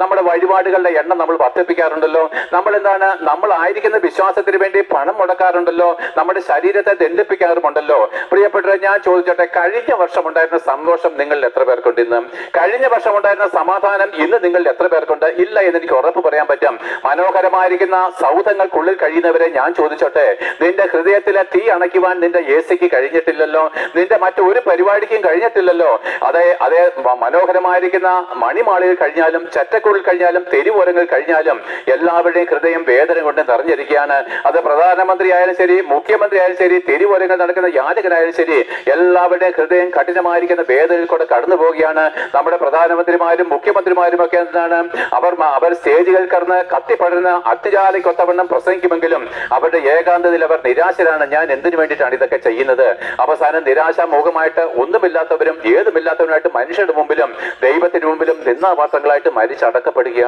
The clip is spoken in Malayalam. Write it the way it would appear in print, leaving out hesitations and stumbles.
നമ്മുടെ വഴിപാടുകളുടെ എണ്ണം നമ്മൾ വർദ്ധിപ്പിക്കാറുണ്ടല്ലോ. നമ്മൾ ആയിരിക്കുന്ന വിശ്വാസത്തിന് വേണ്ടി പണം മുടക്കാറുണ്ടല്ലോ. നമ്മുടെ ശരീരത്തെ ദണ്ഡിപ്പിക്കാറുമുണ്ടല്ലോ. പ്രിയപ്പെട്ടവരെ, ഞാൻ ചോദിച്ചോട്ടെ, കഴിഞ്ഞ വർഷം ഉണ്ടായിരുന്ന സന്തോഷം നിങ്ങളിൽ എത്ര പേർക്കുണ്ട്? ഇന്ന് കഴിഞ്ഞ വർഷം ഉണ്ടായിരുന്ന സമാധാനം ഇന്ന് നിങ്ങളിൽ എത്ര പേർക്കുണ്ട്? ഇല്ല എന്ന് എനിക്ക് ഉറപ്പ് പറയാൻ പറ്റും. മനോഹരമായിരിക്കുന്ന സൗധങ്ങൾക്കുള്ളിൽ കഴിയുന്നവരെ ഞാൻ ചോദിച്ചോട്ടെ, നിന്റെ ഹൃദയത്തിലെ തീ അണയ്ക്കുവാൻ നിന്റെ AC-ക്ക് കഴിഞ്ഞിട്ടില്ലല്ലോ. നിന്റെ മറ്റൊരു പരിപാടിക്കും കഴിഞ്ഞിട്ടില്ലല്ലോ. അതേ മനോഹരമായിരിക്കുന്ന മണിമാളിൽ കഴിഞ്ഞാലും, ചറ്റക്കുള്ളിൽ കഴിഞ്ഞാലും, തെരുവോരങ്ങൾ കഴിഞ്ഞാലും എല്ലാവരുടെയും ഹൃദയം വേദന കൊണ്ട് നിറഞ്ഞിരിക്കുകയാണ്. അത് പ്രധാനമന്ത്രി ആയാലും ശരി, മുഖ്യമന്ത്രി ആയാലും ശരി, തെരുവോരങ്ങൾ നടക്കുന്ന യാചകനായാലും ശരി, എല്ലാവരുടെയും ഹൃദയം കഠിനമായിരിക്കുന്ന വേദനയിൽ കൂടെ കടന്നു പോവുകയാണ്. നമ്മുടെ പ്രധാനമന്ത്രിമാരും മുഖ്യമന്ത്രിമാരും ഒക്കെ അവർ സ്റ്റേജുകൾ കടന്ന് കത്തിപ്പടരുന്ന അഗ്നിജാലയ്ക്കൊത്തവണ്ണം പ്രസംഗിക്കുമെങ്കിലും അവരുടെ ഏകാന്തതയിൽ അവർ നിരാശരാണ്. ഞാൻ എന്തിനു വേണ്ടിയിട്ടാണ് ഇതൊക്കെ ചെയ്യുന്നത്? അവസാനം നിരാശാമുഖമായിട്ട് ഒന്നുമില്ലാത്തവരും ഏതുമില്ലാത്തവരുമായിട്ട് മനുഷ്യരുടെ മുമ്പിലും ദൈവത്തിന് മുമ്പിലും നിന്നാപാത്രങ്ങളായിട്ട് മരിച്ചടക്കപ്പെടുകയാണ്.